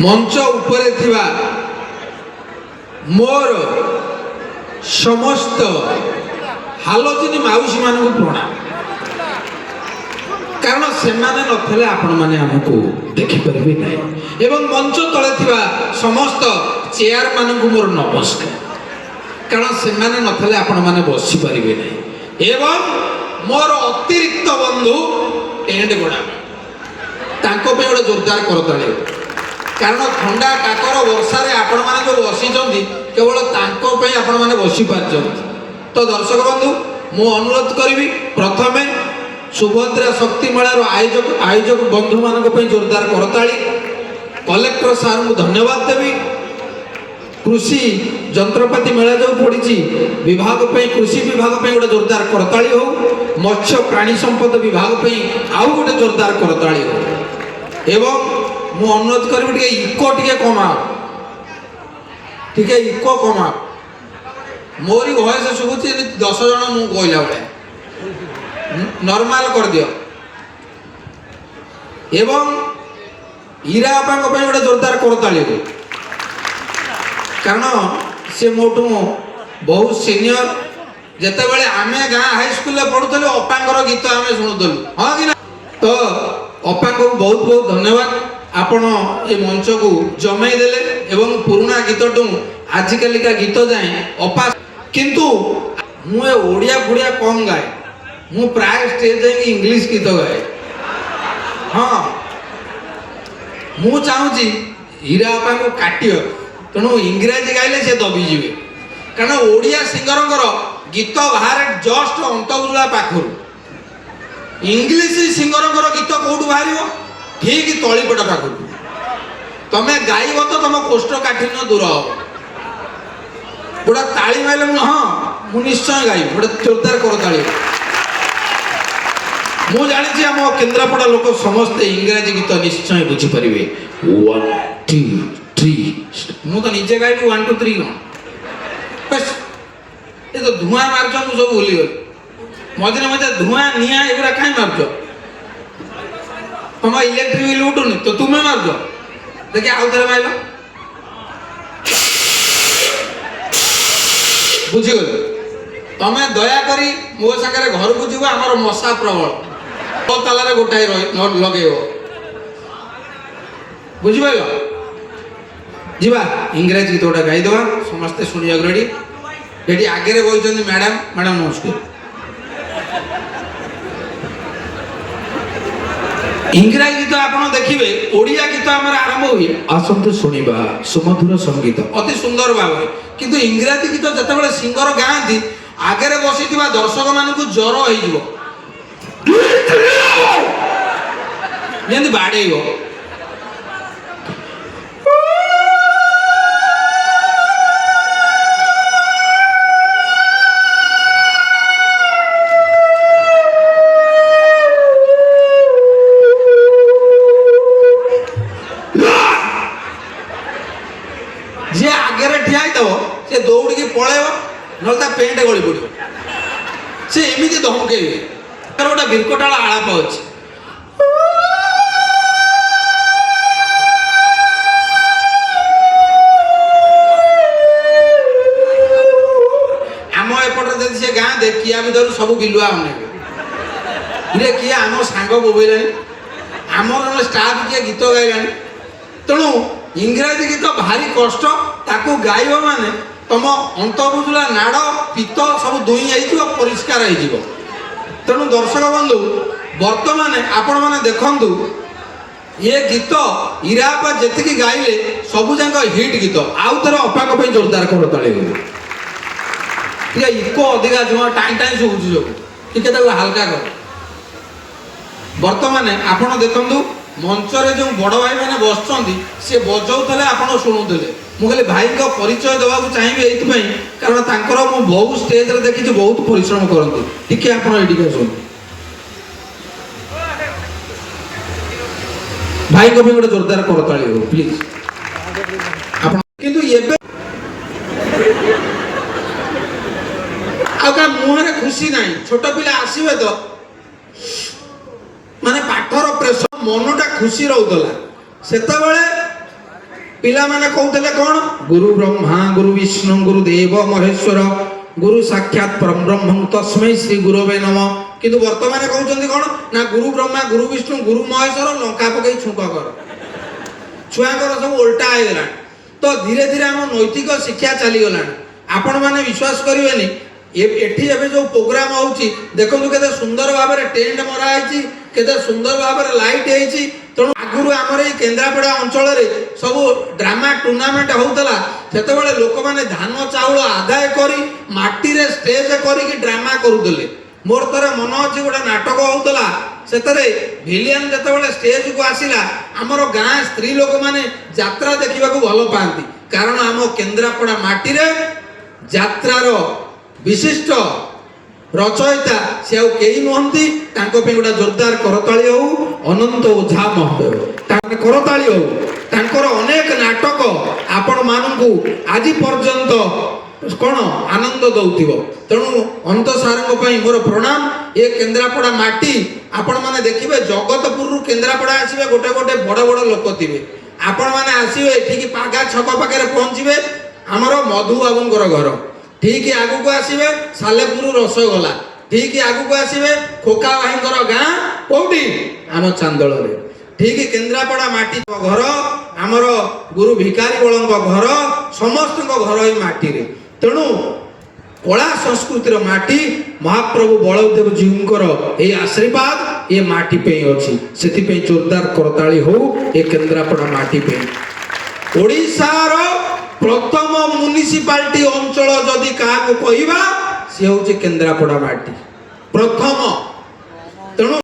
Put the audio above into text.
मंच उपरे थिबा मोर समस्त हालोचिनी माउसी मानू प्रणाम कारण से नथिले आपण माने हमको देखि परबे नै एवं मंच तले थिबा समस्त चेयर मानू मोर नमस्कार कारण से नथिले आपण माने बसी परबे नै एवं मोर अतिरिक्त बंधु टेंट गोड़ा तांको पे गोटे जोरदार करताले कारण ठंडा काकर वर्षा रे आपण माने जो बसी जंदी केवल तांको पे आपण माने बसी पार जंदी तो दर्शक बंधु मु अनुरोध करिवि प्रथमे सुभद्रा शक्ति मेलार आयोजक बंधु मानक पे जोरदार करताली कलेक्टर सार को धन्यवाद देवी कृषि जंत्रपाति मेला जो पड़ी विभाग पे कृषि विभाग पे गोटे जोरदार करताली हो मत्स्य प्राणी संपद विभाग पे आउ गोटे जोरदार करताली हो एवं मु अनुरोध करी इको टिके कमाओ टिके इको कमाओ मोरी वॉइस शुभुची 10 जन मु कहला बेले नॉर्मल कर दियो एवं हीरा आपा गोटे जोरदार करताली हो कारण से मोटू बहुत सीनियर जिते बड़े आमे गाँ हाई स्कूल पढ़ुलु अपांकर गीत आम शुणुलु हाँ कि ना तो अपां को बहुत बहुत धन्यवाद आपण ये मंच को जमाई देले एवं पुराना गीत टू आजिकालिका गीत जाए अपा किंतु मुझे ओडिया फुड़िया कम गाए मु प्राय स्टेज जाए इंग्लिश गीत गाए हाँ मु चाहूँगी हीरा अपा को काटियो तेणु इंग्राजी गाइले से दबीजे कारण ओडिया सिंगर गीत बाहर जस्ट अंतगुला पाखर इंग्लिश सिंगर गीत कौटू बाहर ठीक तलीपट पाखर तमें गाइब तो तुम कोष्ठकाठिन्य दूर हम गोटा ताली मारे हाँ मुझे निश्चय गाइब गोटे जोरदार कर ताली मु जानी आम केन्द्रापड़ा लोक समस्ते इंग्राजी गीत निश्चय बुझीपारे 1 2 3 मु तो निजे गाइबी 1 2 3 कौन बस ये तो धुआं मार्च मुझे सब भूली गल मझे मझे धुआं निआ एगुरा कहीं मार्च तुम इलेक्ट्रिक बिल उठुनि तो तुम्हें मार्च देखिए आउ थे मार बुझीगल तमें दयाकोरी मो सागर घर को जीव आमर मशा प्रबल तालार गोटाए लगे बुझिपार जीवा इंग्राजी गीत गोटा गाईदे समस्ते शुणा रेडी ये आगे बही मैडम मैडम नमस्कार इंग्राजी गीत आप देखिए ओडिया गीत आम आरंभ हुए आसतु शुणा सुमधुर संगीत अति सुंदर भाव किंतु इंग्राजी गीत जिते सिंगर गाँती आगे बसी दर्शक मान ज्वर हो बाड़े जे आगे ठिया से दौड़ की पलैब ना पेंट गली पड़ो से एमती धमके गोटे बिरकोटाला आलाप अच्छे आम एपटे जब से गाँ दे किया भर सब बिलुआ अनेक किए आम सांग बोबेला आमर स्टाफ किए गीत गाइला तेणु इंग्राजी गीत भारी कष्ट ताकू गाइब माने तुम अंतर्बुजुला नाड़ पित्त सब दुई परिष्कार हो तेणु दर्शक बंधु बर्तमान आपण मैंने देखु ये गीत हीरापा जी गाइले सबू जाक हिट गीत आउ थे अपाक जोरदार कर तले इको अधिका जुआ टाइम टाइम शुभुची सब टे हाल्का कर बर्तमान आपण देखु मंचरे जो बड़ भाई मैंने बसुँच सी बजाऊे आप शुणुले मुझे भाई का परिचय देवा चाहिए ये कारण तांकर मु बहुत स्टेज रे देखी बहुत परिश्रम करते टिके आप शुण भाई को भी गोटे जोरदार करताली हो प्लीज किंतु मुहरे खुशी ना छोट पिला आसवे तो माने पाठर प्रेसर मनटा खुशी रोला से पिला माने कहते कौन गुरु ब्रह्मा गुरु विष्णु गुरु देव महेश्वर गुरु साक्षात परब्रह्म तस्मै श्री गुरवे नमः किंतु वर्तमान कहउछन्ती कोन ना गुरु ब्रह्मा गुरु विष्णु गुरु महेश्वर लंका पकई छुक कर छुआकर सब उल्टा आइ गेला तो धीरे धीरे हम नैतिक शिक्षा चली गला आपण माने विश्वास करिवेनी एठी एबे जो प्रोग्राम होउची देखो केते सुंदर भाबरे टेंट मरा आइची केते सुंदर भाबरे लाइट हेची तेणु आगुरु आमर ए केन्द्रापड़ा अंचल रे सब ड्रामा टूर्नामेंट होउतला सेते बेले लोक माने धान चाउल आदाय करी माटी रे स्टेज करी कि ड्रामा करूदले मोर तरे मन अछि गोटा नाटक होउतला सेतरे भिलियन जते बेले स्टेज को आसिला हमर गां स्त्री लोक माने यात्रा देखिबा को भलो पांती कारण हम केन्द्रापड़ा माटी रे यात्रार विशिष्ट रचयिता से आउ केही नहंती तांको पे गोटा जोरदार करताली हो अनंत ओझा महोदय तांको करताली हो तांकर अनेक नाटक आपण मानकु आज पर्यंत कोन आनंद दउतिबो तेणु अंत सारंग पई मोर प्रणाम ए केन्द्रापड़ा माटी आपण माने देखिबे जगतपुर रु केन्द्रापड़ा आसीबे गोटे गोटे बड़ बड़ लोक थिबे आपण माने आसीबे ठीक पागा छक पाके पहुंचीबे हमरो मधु बाबूंकर घर ठीक आगु को आसीबे सालेपुर रसगोला ठीक आगु को आसीबे खोका भाईंकर गां कोठी आम चांदल रे ठीक केन्द्रापड़ा माटी घर आमर गुरु भिकारी बळंक घर समस्त घर ए माटी रे तेणु कला संस्कृतिर माटी महाप्रभु बलदेव जीकर ए आशीर्वाद ए माटी पे अछि सेति पे जोरदार करताली हो ए केन्द्रापड़ा माटी पे ओडिसार प्रथम म्युनिसिपालिटी अंचल जदि क्या कहवा सी हूँ केन्द्रापड़ा माटी प्रथम तेणु